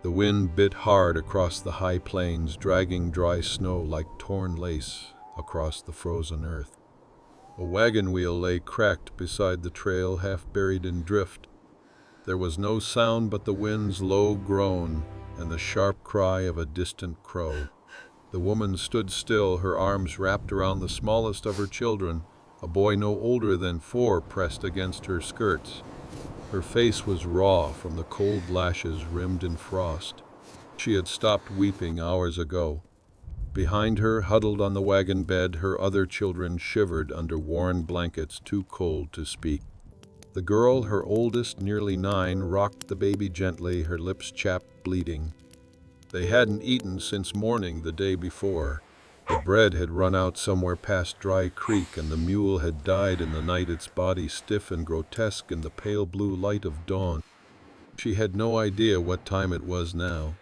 The wind bit hard across the high plains, dragging dry snow like torn lace across the frozen earth. A wagon wheel lay cracked beside the trail, half buried in drift. There was no sound but the wind's low groan and the sharp cry of a distant crow. The woman stood still, her arms wrapped around the smallest of her children, a boy no older than 4 pressed against her skirts. Her face was raw from the cold lashes rimmed in frost. She had stopped weeping hours ago. Behind her, huddled on the wagon bed, her other children shivered under worn blankets too cold to speak. The girl, her oldest, nearly 9, rocked the baby gently, her lips chapped, bleeding. They hadn't eaten since morning the day before. The bread had run out somewhere past Dry Creek, and the mule had died in the night, its body stiff and grotesque in the pale blue light of dawn. She had no idea what time it was now.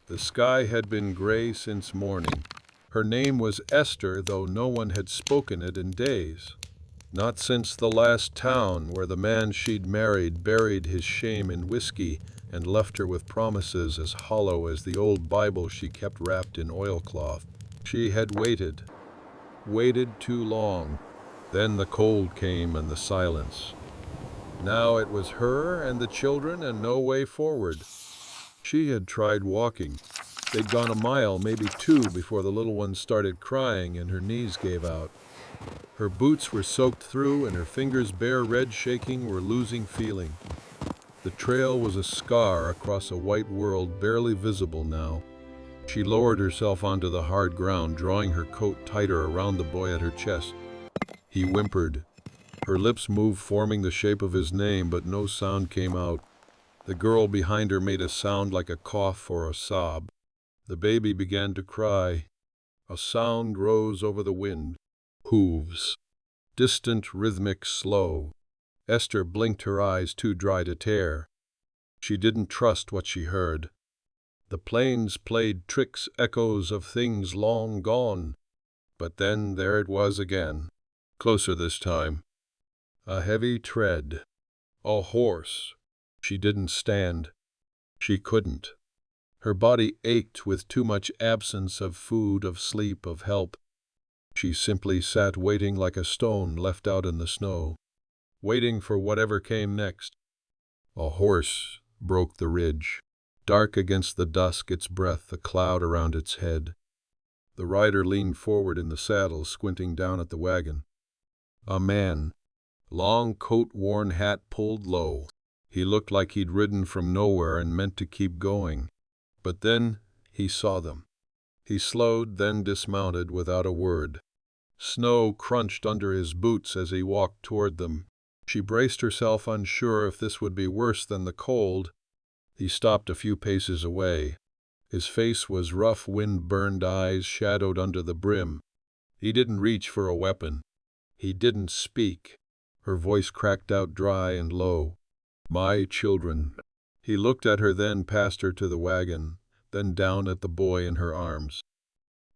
The sky had been gray since morning. Her name was Esther, though no one had spoken it in days. Not since the last town where the man she'd married buried his shame in whiskey and left her with promises as hollow as the old Bible she kept wrapped in oilcloth. She had waited too long. Then the cold came and the silence. Now it was her and the children and no way forward. She had tried walking. They'd gone a mile, maybe 2, before the little one started crying and her knees gave out. Her boots were soaked through and her fingers, bare red, shaking, were losing feeling. The trail was a scar across a white world barely visible now. She lowered herself onto the hard ground, drawing her coat tighter around the boy at her chest. He whimpered. Her lips moved, forming the shape of his name, but no sound came out. The girl behind her made a sound like a cough or a sob. The baby began to cry. A sound rose over the wind. Hooves. Distant, rhythmic, slow. Esther blinked, her eyes too dry to tear. She didn't trust what she heard. The plains played tricks, echoes of things long gone. But then there it was again. Closer this time. A heavy tread. A horse. She didn't stand. She couldn't. Her body ached with too much absence of food, of sleep, of help. She simply sat waiting like a stone left out in the snow, waiting for whatever came next. A horse broke the ridge, dark against the dusk, its breath a cloud around its head. The rider leaned forward in the saddle, squinting down at the wagon. A man, long coat, worn hat pulled low. He looked like he'd ridden from nowhere and meant to keep going. But then he saw them. He slowed, then dismounted without a word. Snow crunched under his boots as he walked toward them. She braced herself, unsure if this would be worse than the cold. He stopped a few paces away. His face was rough, wind-burned eyes shadowed under the brim. He didn't reach for a weapon. He didn't speak. Her voice cracked out dry and low. My children. He looked at her, then past her to the wagon, then down at the boy in her arms.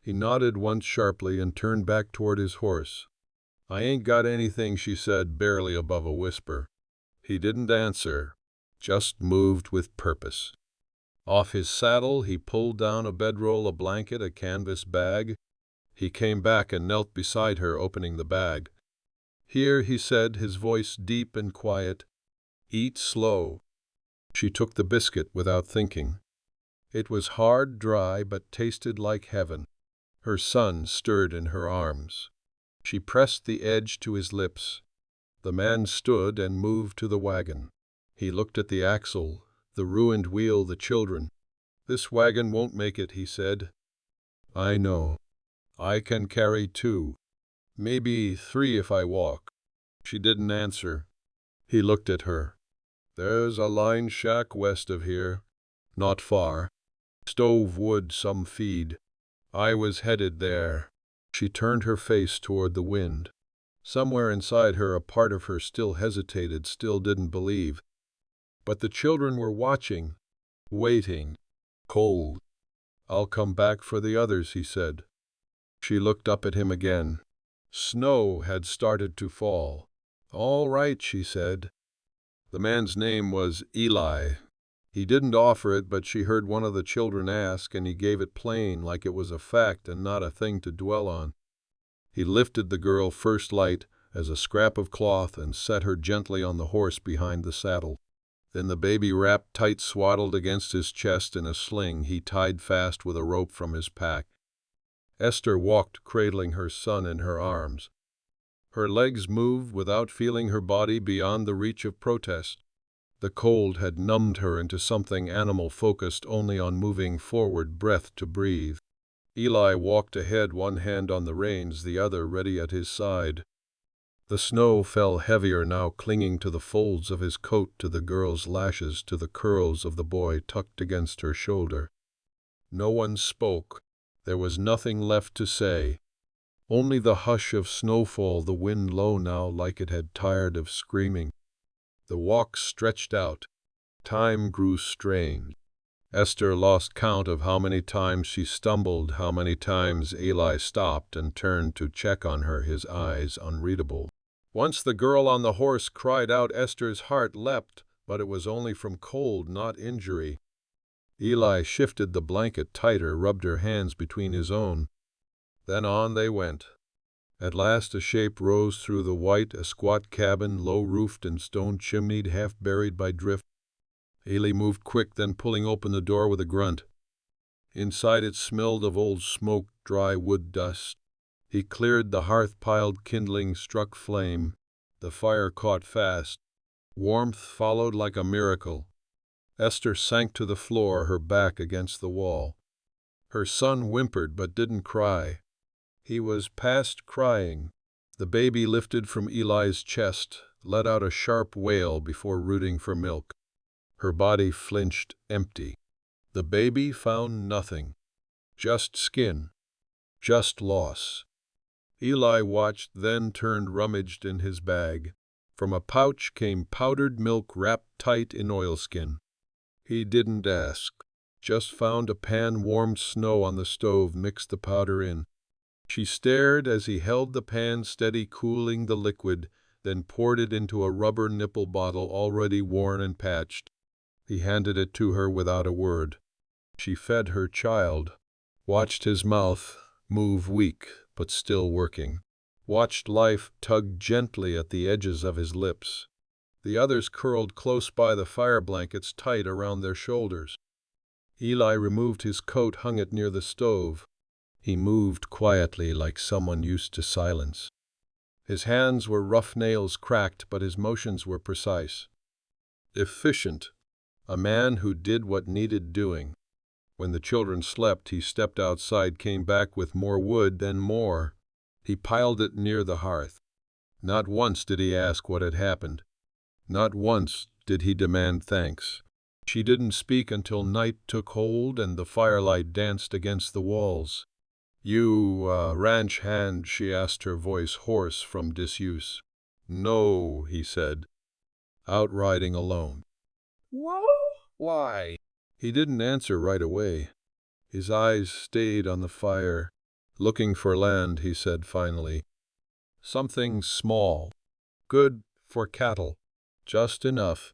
He nodded once sharply and turned back toward his horse. I ain't got anything, she said, barely above a whisper. He didn't answer, just moved with purpose. Off his saddle, he pulled down a bedroll, a blanket, a canvas bag. He came back and knelt beside her, opening the bag. Here, he said, his voice deep and quiet, eat slow. She took the biscuit without thinking. It was hard, dry, but tasted like heaven. Her son stirred in her arms. She pressed the edge to his lips. The man stood and moved to the wagon. He looked at the axle, the ruined wheel, the children. This wagon won't make it, he said. I know. I can carry 2. Maybe 3 if I walk. She didn't answer. He looked at her. There's a line shack west of here. Not far. Stove wood, some feed. I was headed there. She turned her face toward the wind. Somewhere inside her, a part of her still hesitated, still didn't believe. But the children were watching, waiting, cold. I'll come back for the others, he said. She looked up at him again. Snow had started to fall. All right, she said. The man's name was Eli. He didn't offer it, but she heard one of the children ask, and he gave it plain, like it was a fact and not a thing to dwell on. He lifted the girl first light as a scrap of cloth and set her gently on the horse behind the saddle. Then the baby wrapped tight, swaddled against his chest in a sling he tied fast with a rope from his pack. Esther walked, cradling her son in her arms. Her legs moved without feeling her body beyond the reach of protest. The cold had numbed her into something animal, focused only on moving forward, breath to breathe. Eli walked ahead, one hand on the reins, the other ready at his side. The snow fell heavier now, clinging to the folds of his coat, to the girl's lashes, to the curls of the boy tucked against her shoulder. No one spoke. There was nothing left to say. Only the hush of snowfall, the wind low now like it had tired of screaming. The walk stretched out. Time grew strange. Esther lost count of how many times she stumbled, how many times Eli stopped and turned to check on her, his eyes unreadable. Once the girl on the horse cried out. Esther's heart leapt, but it was only from cold, not injury. Eli shifted the blanket tighter, rubbed her hands between his own. Then on they went. At last a shape rose through the white, a squat cabin, low-roofed and stone-chimneyed, half buried by drift. Eli moved quick, then pulling open the door with a grunt. Inside it smelled of old smoke, dry wood dust. He cleared the hearth, piled kindling, struck flame. The fire caught fast. Warmth followed like a miracle. Esther sank to the floor, her back against the wall. Her son whimpered but didn't cry. He was past crying. The baby lifted from Eli's chest, let out a sharp wail before rooting for milk. Her body flinched, empty. The baby found nothing. Just skin. Just loss. Eli watched, then turned, rummaged in his bag. From a pouch came powdered milk wrapped tight in oilskin. He didn't ask. Just found a pan, warmed snow on the stove, mixed the powder in. She stared as he held the pan steady, cooling the liquid, then poured it into a rubber nipple bottle already worn and patched. He handed it to her without a word. She fed her child, watched his mouth move, weak but still working, watched life tug gently at the edges of his lips. The others curled close by the fire, blankets tight around their shoulders. Eli removed his coat, hung it near the stove. He moved quietly, like someone used to silence. His hands were rough, nails cracked, but his motions were precise. Efficient. A man who did what needed doing. When the children slept, he stepped outside, came back with more wood, then more. He piled it near the hearth. Not once did he ask what had happened. Not once did he demand thanks. She didn't speak until night took hold and the firelight danced against the walls. "You, ranch hand?" she asked, her voice hoarse from disuse. "No," he said. "Out riding alone." "Whoa? Why?" He didn't answer right away. His eyes stayed on the fire. "Looking for land," he said finally. "Something small. Good for cattle. Just enough."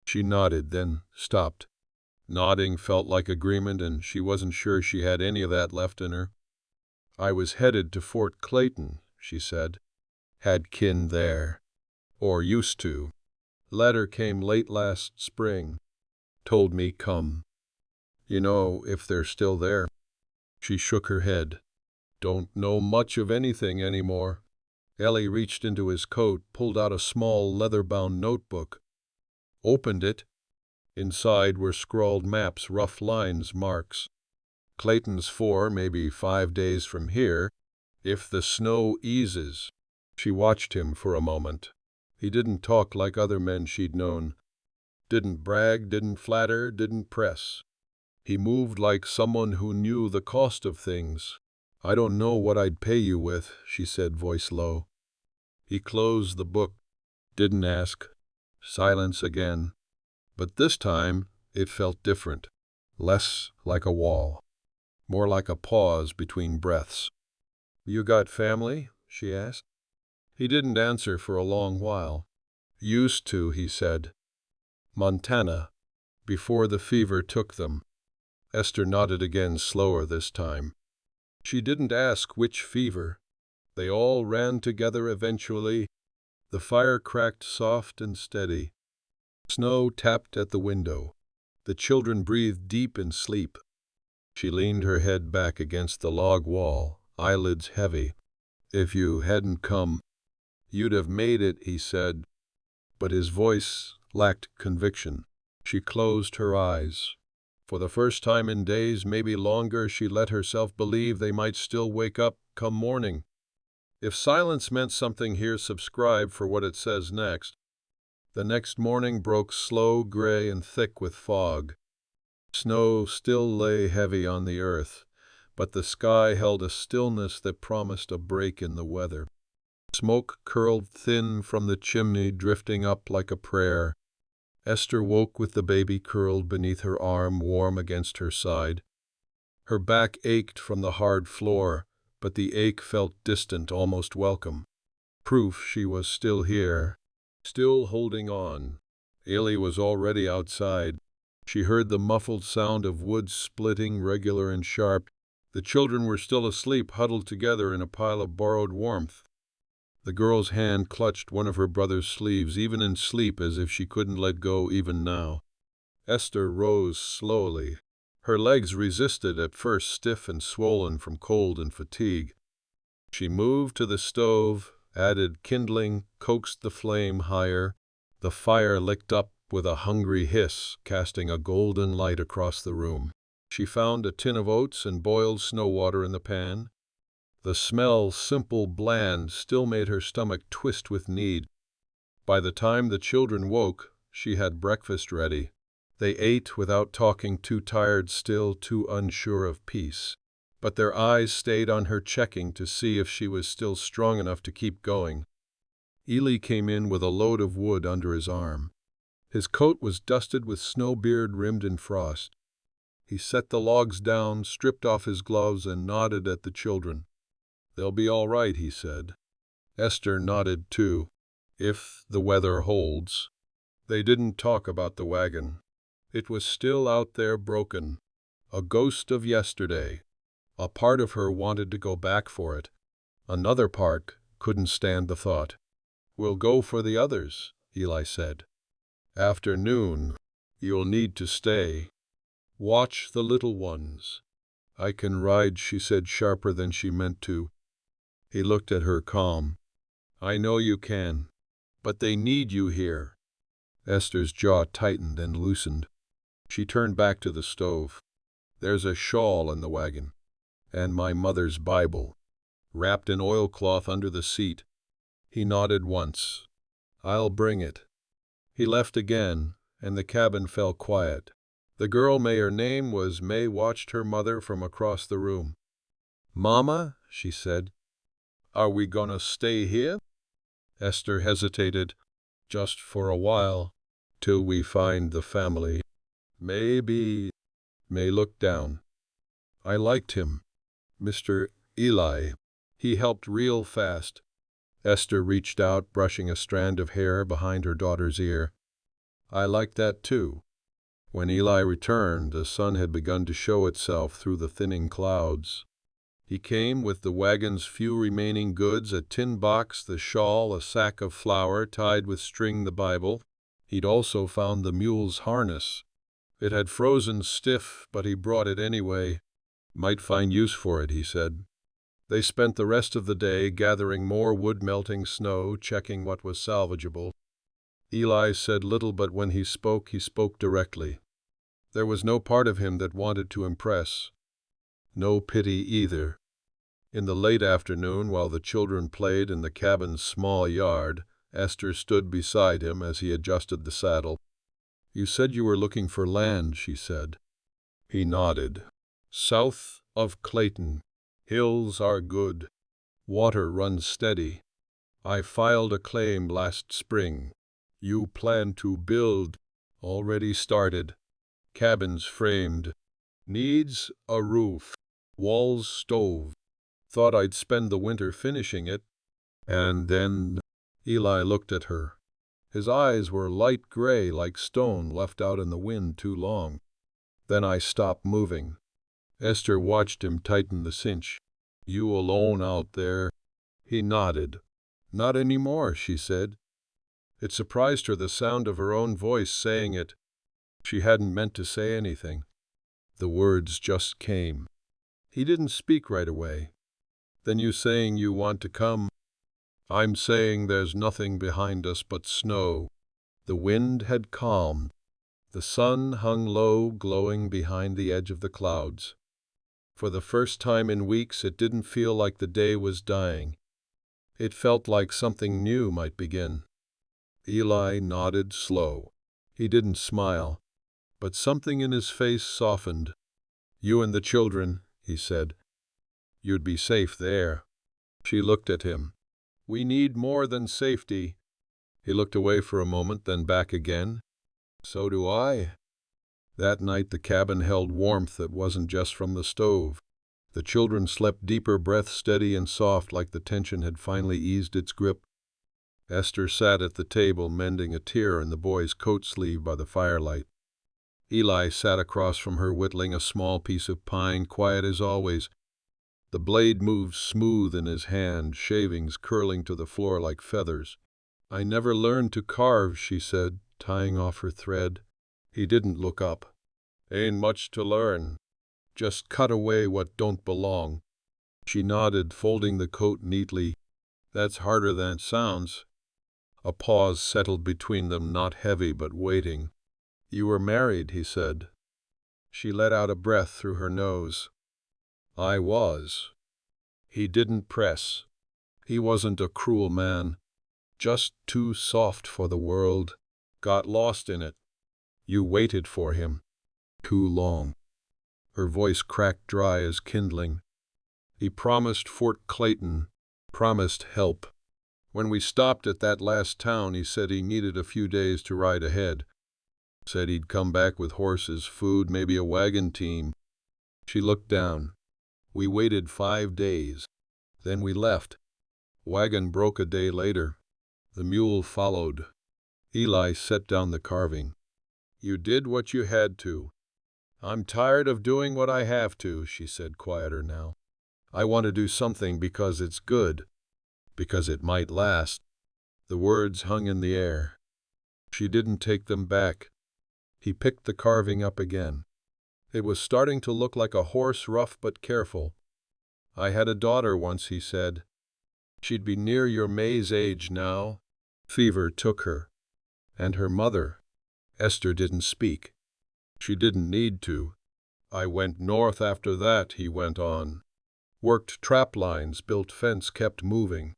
She nodded, then stopped. Nodding felt like agreement, and she wasn't sure she had any of that left in her. "I was headed to Fort Clayton," she said. "Had kin there. Or used to. Letter came late last spring. Told me come. You know if they're still there?" She shook her head. "Don't know much of anything anymore." Ellie reached into his coat, pulled out a small leather-bound notebook. Opened it. Inside were scrawled maps, rough lines, marks. "Clayton's 4, maybe 5 days from here, if the snow eases." She watched him for a moment. He didn't talk like other men she'd known. Didn't brag, didn't flatter, didn't press. He moved like someone who knew the cost of things. "I don't know what I'd pay you with," she said, voice low. He closed the book. Didn't ask. Silence again. But this time it felt different. Less like a wall. More like a pause between breaths. "You got family?" she asked. He didn't answer for a long while. "Used to," he said. "Montana. before the fever took them. Esther nodded again, slower this time. She didn't ask which fever. They all ran together eventually. The fire cracked soft and steady. Snow tapped at the window. The children breathed deep in sleep. She leaned her head back against the log wall, eyelids heavy. "If you hadn't come, you'd have made it," he said. But his voice lacked conviction. She closed her eyes. For the first time in days, maybe longer, she let herself believe they might still wake up come morning. If silence meant something here, subscribe for what it says next. The next morning broke slow, gray, and thick with fog. Snow still lay heavy on the earth, but the sky held a stillness that promised a break in the weather. Smoke curled thin from the chimney, drifting up like a prayer. Esther woke with the baby curled beneath her arm, warm against her side. Her back ached from the hard floor, but the ache felt distant, almost welcome. Proof she was still here, still holding on. Ailey was already outside. She heard the muffled sound of wood splitting, regular and sharp. The children were still asleep, huddled together in a pile of borrowed warmth. The girl's hand clutched one of her brother's sleeves, even in sleep, as if she couldn't let go even now. Esther rose slowly. Her legs resisted, at first stiff and swollen from cold and fatigue. She moved to the stove, added kindling, coaxed the flame higher. The fire licked up with a hungry hiss, casting a golden light across the room. She found a tin of oats and boiled snow water in the pan. The smell, simple, bland, still made her stomach twist with need. By the time the children woke, she had breakfast ready. They ate without talking, too tired still, too unsure of peace. But their eyes stayed on her, checking to see if she was still strong enough to keep going. Ely came in with a load of wood under his arm. His coat was dusted with snow, beard rimmed in frost. He set the logs down, stripped off his gloves, and nodded at the children. "They'll be all right," he said. Esther nodded too. "If the weather holds." They didn't talk about the wagon. It was still out there, broken, a ghost of yesterday. A part of her wanted to go back for it. Another part couldn't stand the thought. "We'll go for the others," Ely said. "After noon, you'll need to stay. Watch the little ones." "I can ride," she said, sharper than she meant to. He looked at her, calm. "I know you can, but they need you here." Esther's jaw tightened and loosened. She turned back to the stove. "There's a shawl in the wagon, and my mother's Bible, wrapped in oilcloth under the seat." He nodded once. "I'll bring it." He left again, and the cabin fell quiet. The girl, her name was May, watched her mother from across the room. "Mama," she said, "are we gonna stay here?" Esther hesitated. "Just for a while, till we find the family. Maybe." May looked down. "I liked him, Mr. Ely. He helped real fast." Esther reached out, brushing a strand of hair behind her daughter's ear. "I liked that too." When Ely returned, the sun had begun to show itself through the thinning clouds. He came with the wagon's few remaining goods: a tin box, the shawl, a sack of flour tied with string, the Bible. He'd also found the mule's harness. It had frozen stiff, but he brought it anyway. "Might find use for it," he said. They spent the rest of the day gathering more wood, melting snow, checking what was salvageable. Ely said little, but when he spoke directly. There was no part of him that wanted to impress. No pity either. In the late afternoon, while the children played in the cabin's small yard, Esther stood beside him as he adjusted the saddle. "You said you were looking for land," she said. He nodded. "South of Clayton. Hills are good. Water runs steady. I filed a claim last spring. You plan to build?" "Already started. Cabin's framed. Needs a roof. Walls stove. Thought I'd spend the winter finishing it." "And then?" Ely looked at her. His eyes were light gray like stone left out in the wind too long. Then I stopped moving. Esther watched him tighten the cinch. "You alone out there?" He nodded. "Not anymore," she said. It surprised her, the sound of her own voice saying it. She hadn't meant to say anything. The words just came. He didn't speak right away. "Then you saying you want to come?" "I'm saying there's nothing behind us but snow." The wind had calmed. The sun hung low, glowing behind the edge of the clouds. For the first time in weeks, it didn't feel like the day was dying. It felt like something new might begin. Eli nodded slow. He didn't smile, but something in his face softened. "You and the children," he said. "You'd be safe there." She looked at him. "We need more than safety." He looked away for a moment, then back again. "So do I." That night the cabin held warmth that wasn't just from the stove. The children slept deeper, breath steady and soft, like the tension had finally eased its grip. Esther sat at the table, mending a tear in the boy's coat sleeve by the firelight. Eli sat across from her, whittling a small piece of pine, quiet as always. The blade moved smooth in his hand, shavings curling to the floor like feathers. "I never learned to carve," she said, tying off her thread. He didn't look up. "Ain't much to learn. Just cut away what don't belong." She nodded, folding the coat neatly. "That's harder than it sounds." A pause settled between them, not heavy but waiting. "You were married," he said. She let out a breath through her nose. "I was." He didn't press. He wasn't a cruel man. Just too soft for the world. Got lost in it. "You waited for him." "Too long." Her voice cracked dry as kindling. "He promised Fort Clayton. Promised help. When we stopped at that last town, he said he needed a few days to ride ahead. Said he'd come back with horses, food, maybe a wagon team." She looked down. "We waited 5 days. Then we left. Wagon broke a day later. The mule followed." Eli set down the carving. "You did what you had to." "I'm tired of doing what I have to," she said, quieter now. "I want to do something because it's good. Because it might last." The words hung in the air. She didn't take them back. He picked the carving up again. It was starting to look like a horse, rough but careful. "I had a daughter once," he said. "She'd be near your May's age now." Fever took her. And her mother. Esther didn't speak. She didn't need to. "I went north after that," he went on. "Worked trap lines, built fence, kept moving.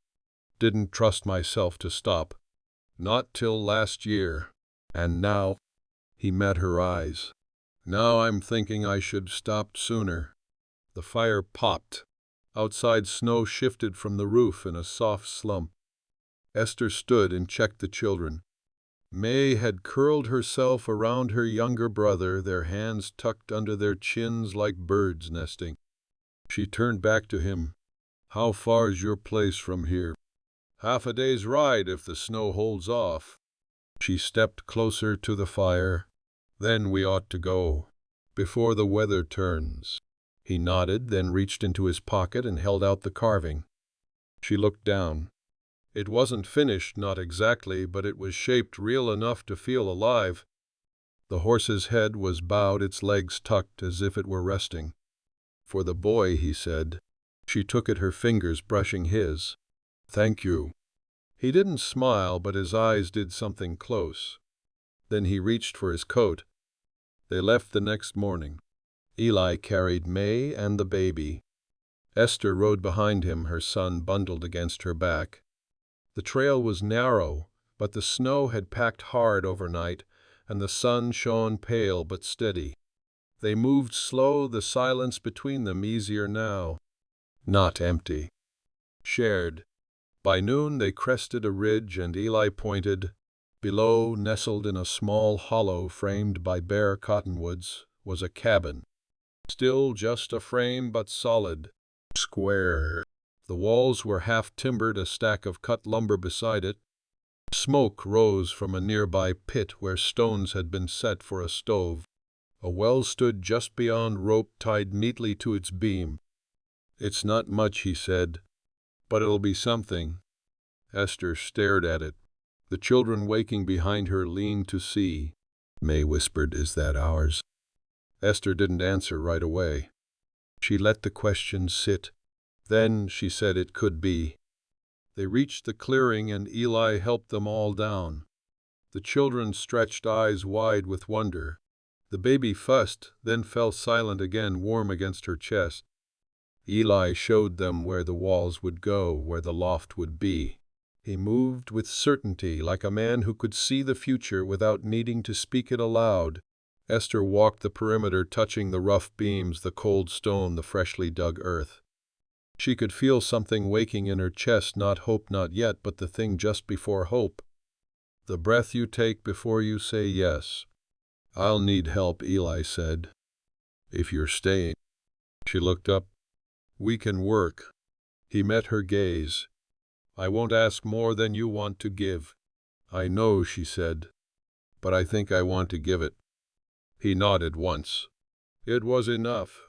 Didn't trust myself to stop. Not till last year. And now," he met her eyes, "now I'm thinking I should stopped sooner." The fire popped. Outside, snow shifted from the roof in a soft slump. Esther stood and checked the children. May had curled herself around her younger brother, their hands tucked under their chins like birds nesting. She turned back to him. "How far is your place from here?" "Half a day's ride if the snow holds off." She stepped closer to the fire. "Then we ought to go. Before the weather turns." He nodded, then reached into his pocket and held out the carving. She looked down. It wasn't finished, not exactly, but it was shaped real enough to feel alive. The horse's head was bowed, its legs tucked as if it were resting. "For the boy," he said. She took at her fingers, brushing his. "Thank you." He didn't smile, but his eyes did something close. Then he reached for his coat. They left the next morning. Eli carried May and the baby. Esther rode behind him, her son bundled against her back. The trail was narrow, but the snow had packed hard overnight, and the sun shone pale but steady. They moved slow, the silence between them easier now. Not empty. Shared. By noon they crested a ridge, and Eli pointed. Below, nestled in a small hollow framed by bare cottonwoods, was a cabin. Still just a frame, but solid. Square. The walls were half timbered, a stack of cut lumber beside it. Smoke rose from a nearby pit where stones had been set for a stove. A well stood just beyond, rope tied neatly to its beam. "It's not much," he said, "but it'll be something." Esther stared at it. The children waking behind her leaned to see. May whispered, "Is that ours?" Esther didn't answer right away. She let the question sit. Then she said it could be. They reached the clearing and Eli helped them all down. The children stretched eyes wide with wonder. The baby fussed, then fell silent again, warm against her chest. Eli showed them where the walls would go, where the loft would be. He moved with certainty, like a man who could see the future without needing to speak it aloud. Esther walked the perimeter, touching the rough beams, the cold stone, the freshly dug earth. She could feel something waking in her chest, not hope, not yet, but the thing just before hope. The breath you take before you say yes. "I'll need help," Eli said, "if you're staying." She looked up. "We can work." He met her gaze. "I won't ask more than you want to give." "I know," she said, "but I think I want to give it." He nodded once. It was enough.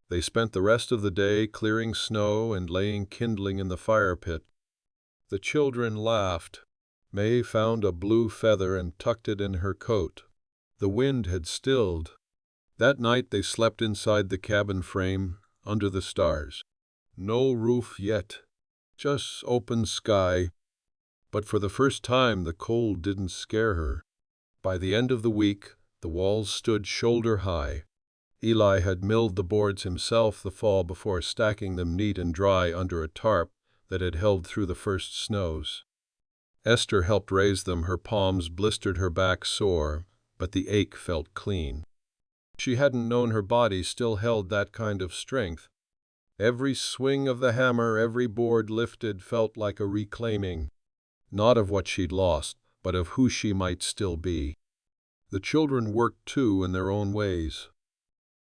They spent the rest of the day clearing snow and laying kindling in the fire pit. The children laughed. May found a blue feather and tucked it in her coat. The wind had stilled. That night they slept inside the cabin frame, under the stars. No roof yet, just open sky. But for the first time the cold didn't scare her. By the end of the week, the walls stood shoulder high. Eli had milled the boards himself the fall before, stacking them neat and dry under a tarp that had held through the first snows. Esther helped raise them. Her palms blistered, her back sore, but the ache felt clean. She hadn't known her body still held that kind of strength. Every swing of the hammer, every board lifted, felt like a reclaiming, not of what she'd lost, but of who she might still be. The children worked too, in their own ways.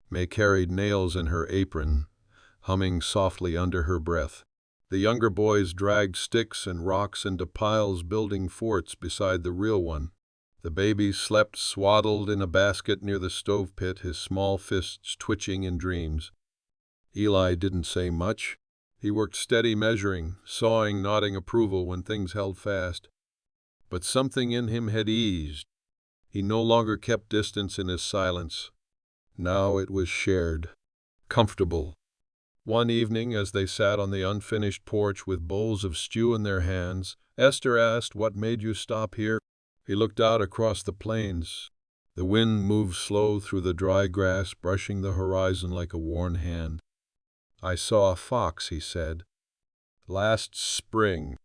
May carried nails in her apron, humming softly under her breath. The younger boys dragged sticks and rocks into piles, building forts beside the real one. The baby slept swaddled in a basket near the stove pit, his small fists twitching in dreams. Eli didn't say much. He worked steady, measuring, sawing, nodding approval when things held fast. But something in him had eased. He no longer kept distance in his silence. Now it was shared, comfortable. One evening, as they sat on the unfinished porch with bowls of stew in their hands, Esther asked, "What made you stop here?" He looked out across the plains. The wind moved slow through the dry grass, brushing the horizon like a worn hand. "I saw a fox," he said, "last spring,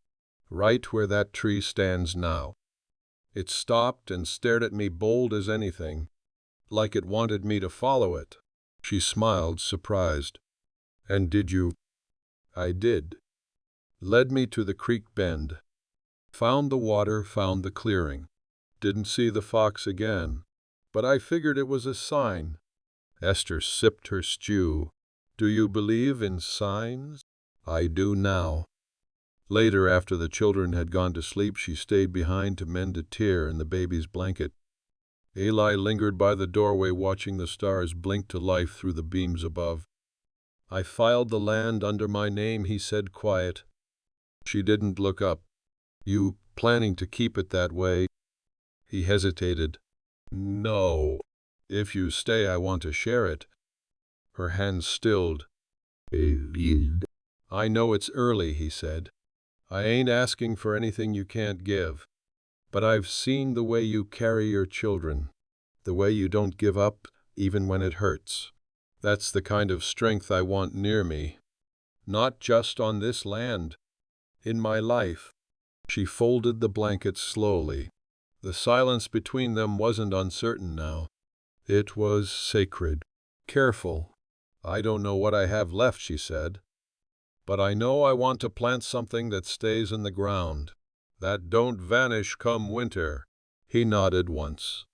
right where that tree stands now. It stopped and stared at me, bold as anything, like it wanted me to follow it." She smiled, surprised. "And did you?" "I did. Led me to the creek bend. Found the water, found the clearing. Didn't see the fox again, but I figured it was a sign." Esther sipped her stew. "Do you believe in signs?" "I do now." Later, after the children had gone to sleep, she stayed behind to mend a tear in the baby's blanket. Eli lingered by the doorway, watching the stars blink to life through the beams above. "I filed the land under my name," he said, quiet. She didn't look up. "You planning to keep it that way?" He hesitated. "No. If you stay, I want to share it." Her hands stilled. "I know it's early," he said. "I ain't asking for anything you can't give. But I've seen the way you carry your children, the way you don't give up, even when it hurts. That's the kind of strength I want near me. Not just on this land. In my life." She folded the blankets slowly. The silence between them wasn't uncertain now. It was sacred, careful. "I don't know what I have left," she said. "But I know I want to plant something that stays in the ground, that don't vanish come winter." He nodded once.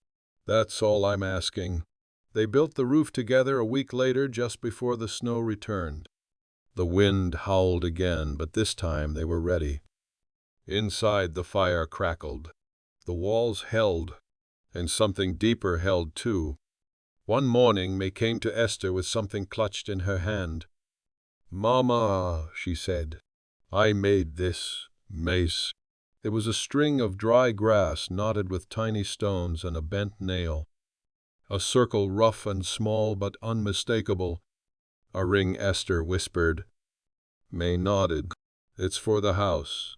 "That's all I'm asking." They built the roof together a week later, just before the snow returned. The wind howled again, but this time they were ready. Inside, the fire crackled. The walls held, and something deeper held too. One morning, May came to Esther with something clutched in her hand. "Mama," she said, "I made this mace." It was a string of dry grass knotted with tiny stones and a bent nail. A circle rough and small but unmistakable. "A ring," Esther whispered. May nodded. "It's for the house,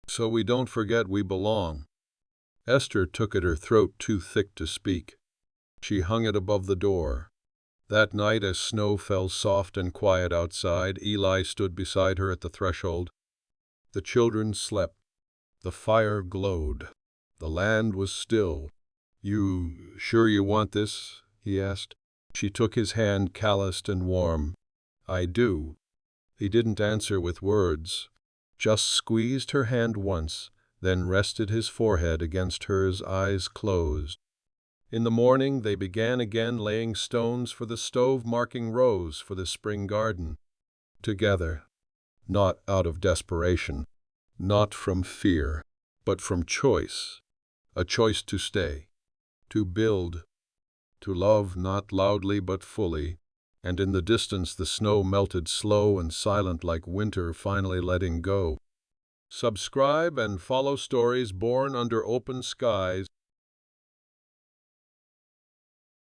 so we don't forget we belong." Esther took it, her throat too thick to speak. She hung it above the door. That night, as snow fell soft and quiet outside, Eli stood beside her at the threshold. The children slept. The fire glowed. The land was still. "You sure you want this?" he asked. She took his hand, calloused and warm. "I do." He didn't answer with words, just squeezed her hand once, then rested his forehead against hers, eyes closed. In the morning they began again, laying stones for the stove, marking rows for the spring garden. Together, not out of desperation, not from fear, but from choice. A choice to stay, to build, to love, not loudly but fully. And in the distance the snow melted, slow and silent, like winter finally letting go. Subscribe and follow stories born under open skies.